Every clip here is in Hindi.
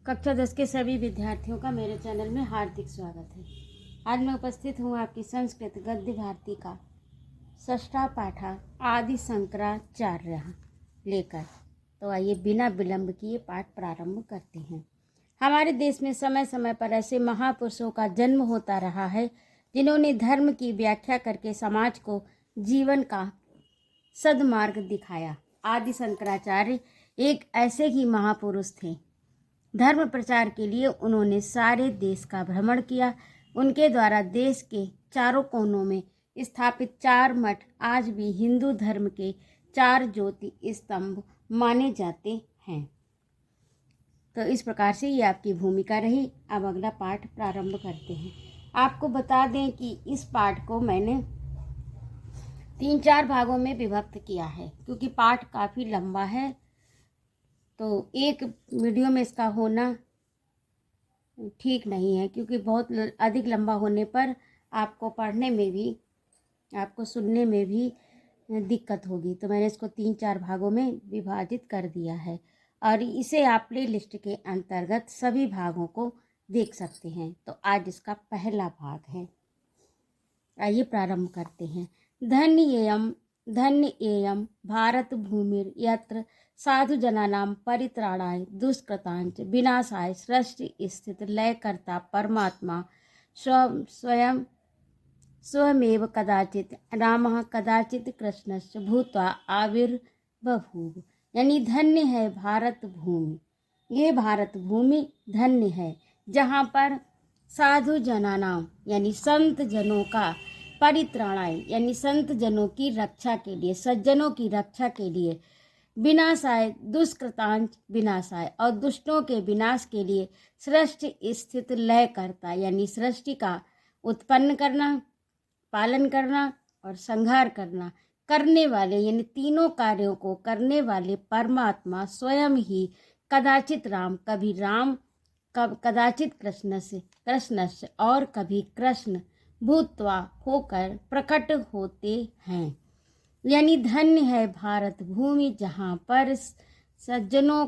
कक्षा 10 के सभी विद्यार्थियों का मेरे चैनल में हार्दिक स्वागत है। आज मैं उपस्थित हूँ आपकी संस्कृत गद्य भारती का षष्ठा पाठा आदि शंकराचार्य लेकर। तो आइए बिना विलंब किए पाठ प्रारंभ करते हैं। हमारे देश में समय समय पर ऐसे महापुरुषों का जन्म होता रहा है जिन्होंने धर्म की व्याख्या करके समाज को जीवन का सद्मार्ग दिखाया। आदि शंकराचार्य एक ऐसे ही महापुरुष थे। धर्म प्रचार के लिए उन्होंने सारे देश का भ्रमण किया। उनके द्वारा देश के चारों कोनों में स्थापित 4 मठ आज भी हिंदू धर्म के 4 ज्योति स्तंभ माने जाते हैं। तो इस प्रकार से ये आपकी भूमिका रही। अब अगला पाठ प्रारंभ करते हैं। आपको बता दें कि इस पाठ को मैंने 3-4 भागों में विभक्त किया है, क्योंकि पाठ काफ़ी लंबा है। तो एक वीडियो में इसका होना ठीक नहीं है, क्योंकि बहुत अधिक लंबा होने पर आपको पढ़ने में भी, आपको सुनने में भी दिक्कत होगी। तो मैंने इसको 3-4 भागों में विभाजित कर दिया है और इसे आप प्ले लिस्ट के अंतर्गत सभी भागों को देख सकते हैं। तो आज इसका पहला भाग है। आइए प्रारंभ करते हैं। धन्य एयं भारत भूमिर यत्र साधु जनानां परित्राणाय दुष्कृतांच विनाशाय सृष्टि स्थित लयकर्ता परमात्मा स्वयमेव कदाचित रामः कदाचित कृष्णश्च भूत्वा आविर्बभूव। यानी धन्य है भारत भूमि, ये भारत भूमि धन्य है जहाँ पर साधु जनानां यानी संत जनों का परित्राणाय यानी संत जनों की रक्षा के लिए, सज्जनों की रक्षा के लिए, विनाशाय दुष्कृतांच विनाशाय और दुष्टों के विनाश के लिए, सृष्टि स्थित लय करता यानी सृष्टि का उत्पन्न करना, पालन करना और संहार करना करने वाले, यानी तीनों कार्यों को करने वाले परमात्मा स्वयं ही कदाचित राम, कभी राम, कदाचित कृष्ण और कभी कृष्ण भूत्वा होकर प्रकट होते हैं। यानी धन्य है भारत भूमि जहाँ पर सज्जनों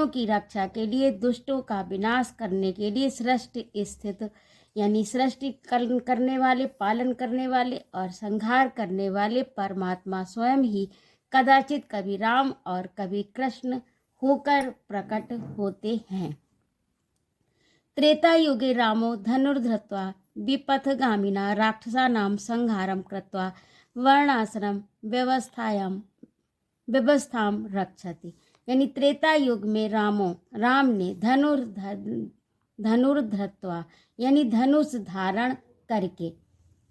की रक्षा के लिए, दुष्टों का विनाश करने के लिए सृष्टि स्थित यानी सृष्टि करने वाले, पालन करने वाले और संहार करने वाले परमात्मा स्वयं ही कदाचित कभी राम और कभी कृष्ण होकर प्रकट होते हैं। त्रेता युगे रामो धनुर्धृत्वा विपथगामिना राक्षसानां संहारं कृत्वा वर्णाश्रम व्यवस्थां रक्षति। यानी त्रेता युग में राम ने धनुर्धृत्वा यानी धनुष धारण करके,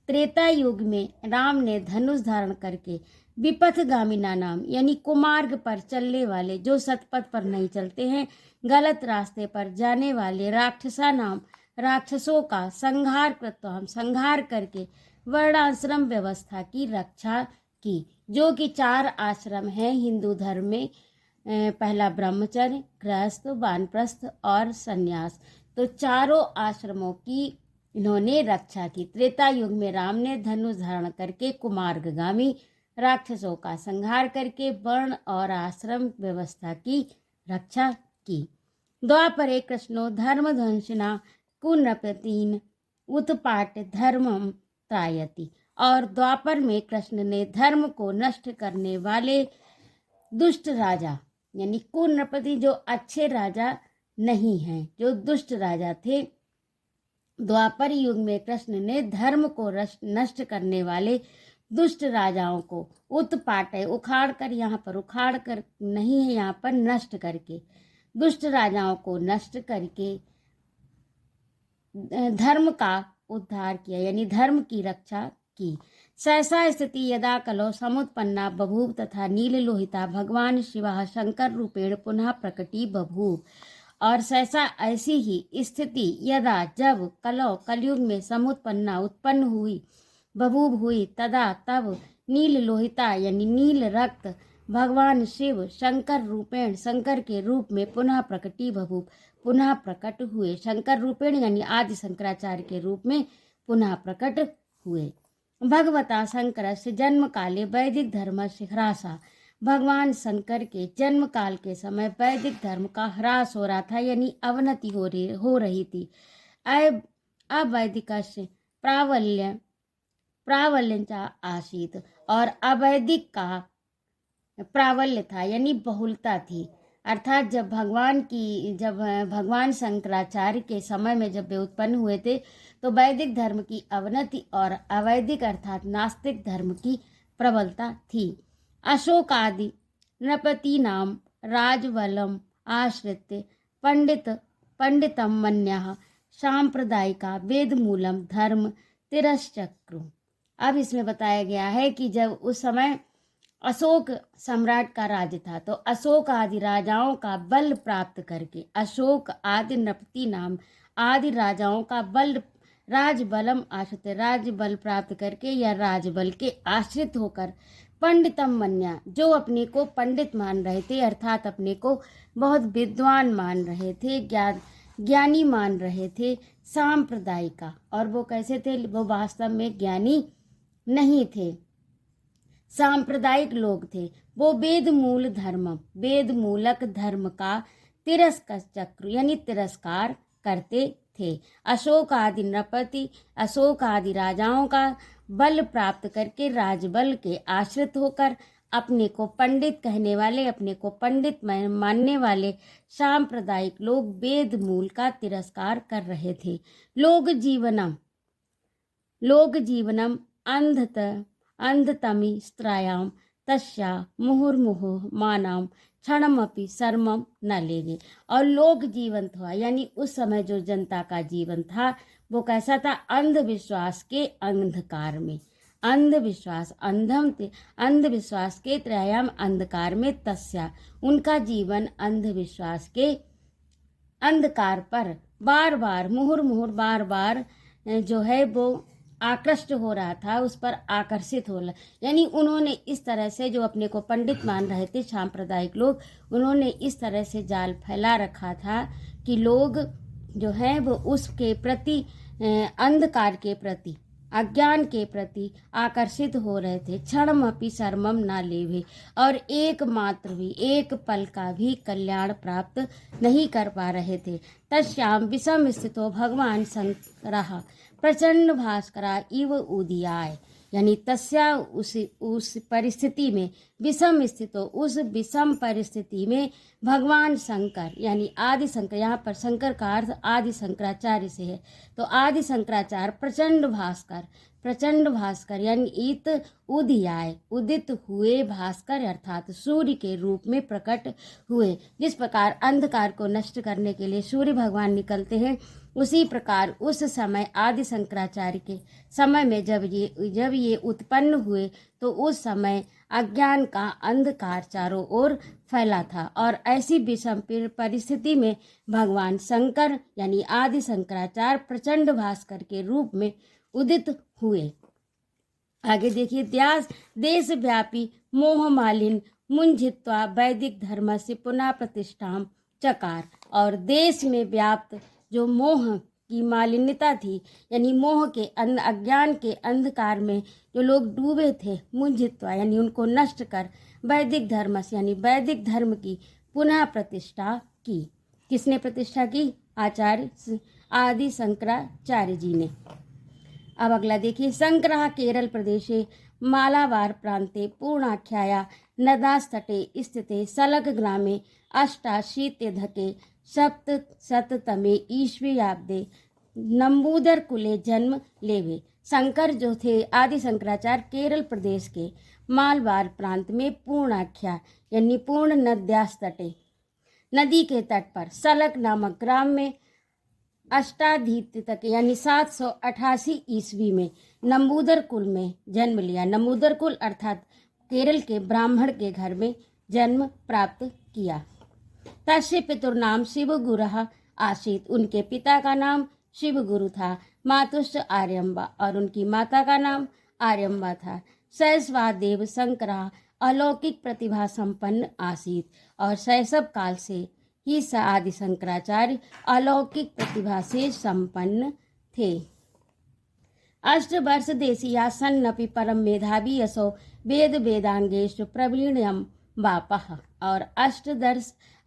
त्रेता युग में राम ने धनुष धारण करके विपथगामिना नाम यानी कुमार्ग पर चलने वाले, जो सतपथ पर नहीं चलते हैं, गलत रास्ते पर जाने वाले राक्षसों का संहार करके वर्णाश्रम व्यवस्था की रक्षा की, जो कि 4 आश्रम हैं हिंदू धर्म में। पहला ब्रह्मचर्य, गृहस्थ, वानप्रस्थ और संन्यास। तो चारों आश्रमों की इन्होंने रक्षा की। त्रेता युग में राम ने धनुष धारण करके कुमार्गगामी राक्षसों का संहार करके वर्ण और आश्रम व्यवस्था की रक्षा की। द्वापरे कृष्णो धर्मध्वंसिना कुनृपतीन उत्पाट धर्मम त्रायति। और द्वापर में कृष्ण ने धर्म को नष्ट करने वाले दुष्ट राजा यानी कुनृपति, जो अच्छे राजा नहीं हैं, जो दुष्ट राजा थे, द्वापर युग में कृष्ण ने धर्म को नष्ट करने वाले दुष्ट राजाओं को उत्पाट है, उखाड़ कर, यहाँ पर उखाड़ कर नहीं है, यहाँ पर नष्ट करके, दुष्ट राजाओं को नष्ट करके धर्म का उद्धार किया यानी धर्म की रक्षा की। सहसा स्थिति यदा कलो समुत्पन्ना बभूव तथा नीललोहिता भगवान शिवा शंकर रूपेण पुनः प्रकटी बभूव। और सहसा ऐसी ही स्थिति यदा जब कलो कलयुग में समुत्पन्ना उत्पन्न हुई, बभूव हुई, तदा तब नीललोहिता यानी नील रक्त भगवान शिव शंकर रूपेण शंकर के रूप में पुनः प्रकटी बभूव पुनः प्रकट हुए। शंकर रूपेण यानी आदि शंकराचार्य के रूप में पुनः प्रकट हुए। भगवता शंकरस्य जन्म काले वैदिक धर्मस्य ह्रासा भगवान शंकर के जन्म काल के समय वैदिक धर्म का ह्रास हो रहा था, यानी अवनति हो रही थी। अवैदिकस्य प्रावल्यंचा आसीत, और अवैदिक का प्राबल्य था, यानी बहुलता थी। अर्थात जब भगवान शंकराचार्य के समय में जब वे उत्पन्न हुए थे, तो वैदिक धर्म की अवनति और अवैदिक अर्थात नास्तिक धर्म की प्रबलता थी। अशोक आदि नृपति नाम राजवलम आश्रित्य पंडितम मन्यः सांप्रदायिका वेद मूलम धर्म तिरश्चक्रु। अब इसमें बताया गया है कि जब उस समय अशोक सम्राट का राज्य था, तो अशोक आदि राजाओं का बल प्राप्त करके, अशोक आदि नृपति नाम आदि राजाओं का बल, राजबलम आश्रित, राजबल प्राप्त करके या राजबल के आश्रित होकर, पंडितम मन्या, जो अपने को पंडित मान रहे थे, अर्थात अपने को बहुत विद्वान मान रहे थे, ज्ञानी मान रहे थे, सांप्रदायिका, और वो कैसे थे, वो वास्तव में ज्ञानी नहीं थे, सांप्रदायिक लोग थे। वो वेद मूलक धर्म का तिरस्कार चक्र यानी तिरस्कार करते थे। अशोक आदि नृपति, अशोक आदि राजाओं का बल प्राप्त करके, राजबल के आश्रित होकर, अपने को पंडित कहने वाले, अपने को पंडित मानने वाले सांप्रदायिक लोग वेद मूल का तिरस्कार कर रहे थे। लोक जीवनम अंधतमी स्त्रायाम तस्या मुहुर्मुहुः मानाम क्षणमपि शर्मम न लेगे। और लोक जीवन था, यानी उस समय जो जनता का जीवन था वो कैसा था, अंधविश्वास के अंधकार में, अंधविश्वास के त्रयाम अंधकार में, तस्या उनका जीवन अंधविश्वास के अंधकार पर बार बार जो है वो आकृष्ट हो रहा था, उस पर आकर्षित हो रहा, यानी उन्होंने इस तरह से, जो अपने को पंडित मान रहे थे सांप्रदायिक लोग, उन्होंने इस तरह से जाल फैला रखा था कि लोग जो है वो उसके प्रति, अंधकार के प्रति, अज्ञान के प्रति आकर्षित हो रहे थे। क्षणमपि शर्मम ना लेवे, और एकमात्र भी, एक पल का भी कल्याण प्राप्त नहीं कर पा रहे थे। तस्याम विषम स्थितो भगवान शंकरः प्रचंड भास्करा इव उदयाय, यानी तस्या उस परिस्थिति में, विषम स्थितो, उस विषम परिस्थिति में भगवान शंकर यानी आदि शंकर, यहाँ पर शंकर का अर्थ आदि शंकराचार्य से है, तो आदि शंकराचार्य प्रचंड भास्कर यानी उदयाय, उदित हुए, भास्कर अर्थात सूर्य के रूप में प्रकट हुए। जिस प्रकार अंधकार को नष्ट करने के लिए सूर्य भगवान निकलते हैं, उसी प्रकार उस समय आदि शंकराचार्य के समय में जब ये उत्पन्न हुए, तो उस समय अज्ञान का अंधकार चारों ओर फैला था, और ऐसी विषम परिस्थिति में भगवान शंकर यानी आदि शंकराचार्य प्रचंड भास्कर के रूप में उदित हुए। आगे देखिए, देशव्यापी मोह मालिन मुंझित्वा वैदिक धर्म से पुनः प्रतिष्ठा चकार, और देश में व्याप्त जो मोह की मालिन्यता थी, यानी मोह के अज्ञान के अंधकार में जो लोग डूबे थे, मुंझित्वा यानी उनको नष्ट कर, वैदिक धर्म यानी वैदिक धर्म की पुनः प्रतिष्ठा की। किसने प्रतिष्ठा की? आचार्य आदि शंकराचार्य जी ने। अब अगला देखिए, शंकरः केरल प्रदेशे मालाबार प्रांते पूर्णाख्याया नदास्तटे स्थिते सलग ग्रामे अष्टाशीत्यधिके सप्तशततमे ईस्वीयाब्दे नंबूदर कुले जन्म लेवे। शंकर जो थे आदि शंकराचार्य केरल प्रदेश के मालबार प्रांत में पूर्णाख्या यानी पूर्ण नद्यास्तटे, नदी के तट पर, सलग नामक ग्राम में अष्टाधिक तक यानी 788 ईस्वी में नंबूदर कुल में जन्म लिया। नंबूदर कुल अर्थात केरल के ब्राह्मण के घर में जन्म प्राप्त किया। तस्य पितुर्नाम शिवगुरुः आसीत्, उनके पिता का नाम शिवगुरु था। मातुश्च आर्यम्बा, और उनकी माता का नाम आर्यम्बा था। शैशवादेव शंकरः अलौकिक प्रतिभा संपन्न आसीत्, और शैशव काल से ही आदि शंकराचार्य अलौकिक प्रतिभा से संपन्न थे। अष्टवर्ष देशीया सन्नपि परम मेधावी यसो वेद वेदांगेषु प्रवीण्यम बापः। और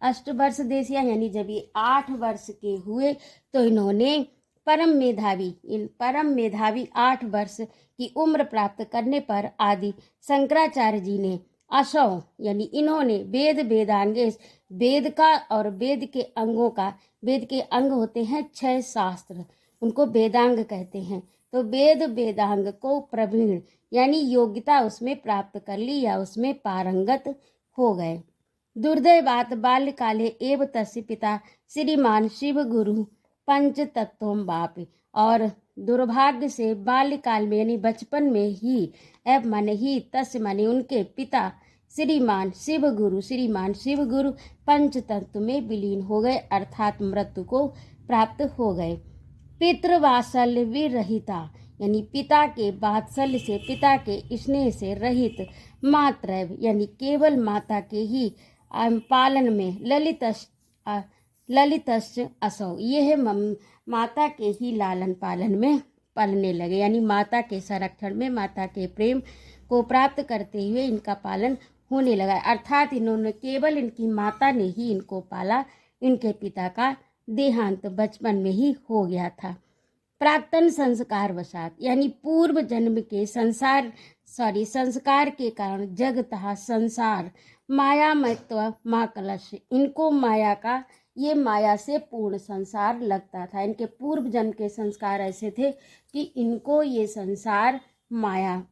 अष्टवर्ष देशिया यानी जब ये 8 वर्ष के हुए तो इन्होंने इन परम मेधावी 8 वर्ष की उम्र प्राप्त करने पर आदि शंकराचार्य जी ने असौ यानी इन्होंने वेदांगेश वेद का और वेद के अंगों का, वेद के अंग होते हैं 6 शास्त्र, उनको वेदांग कहते हैं। तो वेदांग को प्रवीण यानी योग्यता उसमें प्राप्त कर ली या उसमें पारंगत हो गए। दुर्दैव बात बाल्यकाले एव तस्य पिता श्रीमान शिव गुरु पंच तत्वों बाप। और दुर्भाग्य से बाल्यकाल में यानी बचपन में ही एव माने ही तस्य माने उनके पिता श्रीमान शिव गुरु पंच तत्व में विलीन हो गए अर्थात मृत्यु को प्राप्त हो गए। पितृवात्सल्य विरहिता यानी पिता के वात्सल्य से, पिता के स्नेह से रहित, मात्र यानी केवल माता के ही पालन में ललितस्य असौ, यह माता के ही लालन पालन में पलने लगे, यानी माता के संरक्षण में, माता के प्रेम को प्राप्त करते हुए इनका पालन होने लगा। अर्थात इन्होंने केवल इनकी माता ने ही इनको पाला, इनके पिता का देहांत बचपन में ही हो गया था। प्राक्तन संस्कार वशात यानी पूर्व जन्म के संस्कार के कारण जगतः संसार मायामयत्व माँ कलश, इनको माया का ये माया से पूर्ण संसार लगता था। इनके पूर्व जन्म के संस्कार ऐसे थे कि इनको ये संसार माया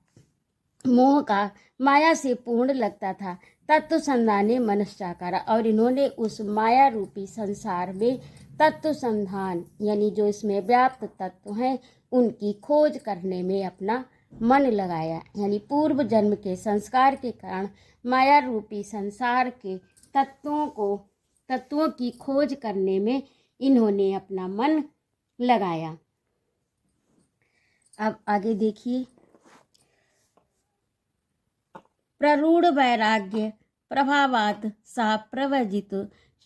मोह का माया से पूर्ण लगता था। तत्व संधाने मनश्चाकारा, और इन्होंने उस माया रूपी संसार में तत्व संधान यानी जो इसमें व्याप्त तत्व हैं उनकी खोज करने में अपना मन लगाया। यानी पूर्व जन्म के संस्कार के कारण माया रूपी संसार के तत्वों की खोज करने में इन्होंने अपना मन लगाया। अब आगे देखिए, प्ररूढ़ वैराग्य प्रभावात् सा प्रवर्जित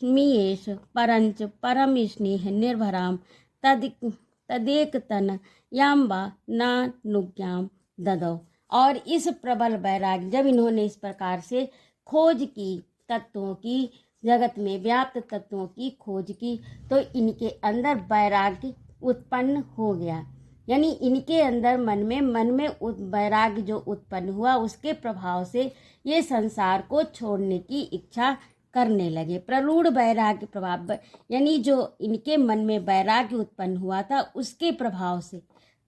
स्मीयेश परंच परम स्नेह निर्भराम तदेक तन याम्बा नानुज्ञाम ददौ। और इस प्रबल वैराग्य जब इन्होंने इस प्रकार से खोज की, तत्वों की, जगत में व्याप्त तत्वों की खोज की, तो इनके अंदर वैराग्य उत्पन्न हो गया। यानी इनके अंदर मन में वैराग्य जो उत्पन्न हुआ उसके प्रभाव से ये संसार को छोड़ने की इच्छा करने लगे। प्ररूढ़ वैराग्य प्रभाव यानी जो इनके मन में वैराग्य उत्पन्न हुआ था उसके प्रभाव से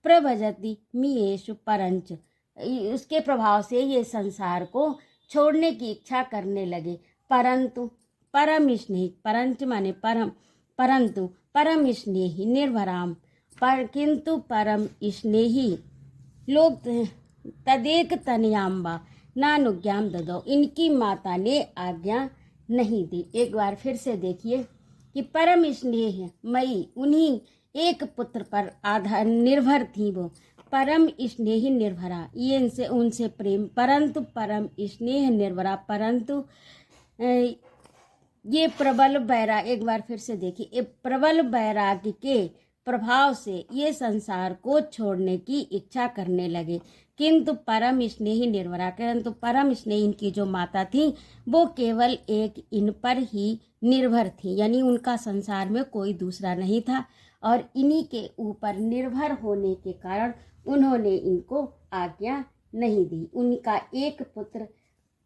प्रवजति मियेषु परंच, उसके प्रभाव से ये संसार को छोड़ने की इच्छा करने लगे। परंतु परम स्नेह, परंच माने परम, परंतु परम स्नेही निर्भराम, पर किंतु परम स्नेही लोग तदेक तनयाम्बा नानुज्ञाम ददौ, इनकी माता ने आज्ञा नहीं दी। एक बार फिर से देखिए कि परम स्नेह मई उन्हीं एक पुत्र पर आधार निर्भर थी वो, परम स्नेह निर्भरा, ये इनसे उनसे प्रेम, परंतु परम स्नेह निर्भरा, परंतु ये प्रबल वैराग्य, एक बार फिर से देखिए, ये प्रबल वैराग्य के प्रभाव से ये संसार को छोड़ने की इच्छा करने लगे। किंतु परम स्नेही निर्भरा, किंतु परम स्नेही इनकी जो माता थी वो केवल एक इन पर ही निर्भर थी, यानी उनका संसार में कोई दूसरा नहीं था और इन्हीं के ऊपर निर्भर होने के कारण उन्होंने इनको आज्ञा नहीं दी। उनका एक पुत्र,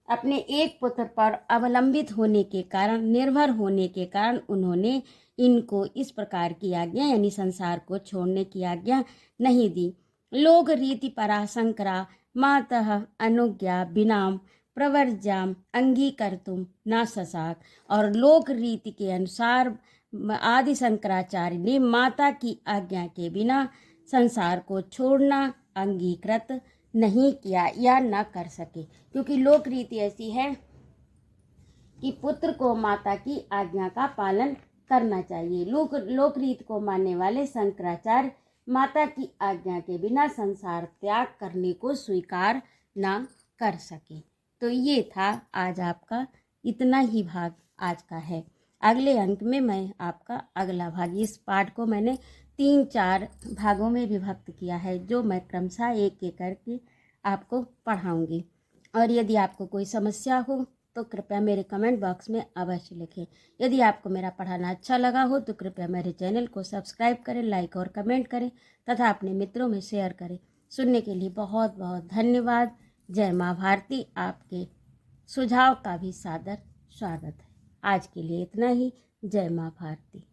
अपने एक पुत्र पर अवलंबित होने के कारण, निर्भर होने के कारण उन्होंने इनको इस प्रकार की आज्ञा यानी संसार को छोड़ने की आज्ञा नहीं दी। लोक रीति परा शंकरा मातः अनुज्ञा बिनाम प्रवर्ज्याम अंगीकर्तुम न ससाक, और लोक रीति के अनुसार आदि शंकराचार्य ने माता की आज्ञा के बिना संसार को छोड़ना अंगीकृत नहीं किया या न कर सके, क्योंकि लोक रीति ऐसी है कि पुत्र को माता की आज्ञा का पालन करना चाहिए। लोक रीति को मानने वाले शंकराचार्य माता की आज्ञा के बिना संसार त्याग करने को स्वीकार ना कर सके। तो ये था आज आपका, इतना ही भाग आज का है। अगले अंक में मैं आपका अगला भाग, इस पाठ को मैंने 3-4 भागों में विभक्त किया है जो मैं क्रमशः एक एक करके आपको पढ़ाऊंगी। और यदि आपको कोई समस्या हो तो कृपया मेरे कमेंट बॉक्स में अवश्य लिखें। यदि आपको मेरा पढ़ाना अच्छा लगा हो तो कृपया मेरे चैनल को सब्सक्राइब करें, लाइक और कमेंट करें तथा अपने मित्रों में शेयर करें। सुनने के लिए बहुत बहुत धन्यवाद। जय माँ भारती। आपके सुझाव का भी सादर स्वागत है। आज के लिए इतना ही। जय माँ भारती।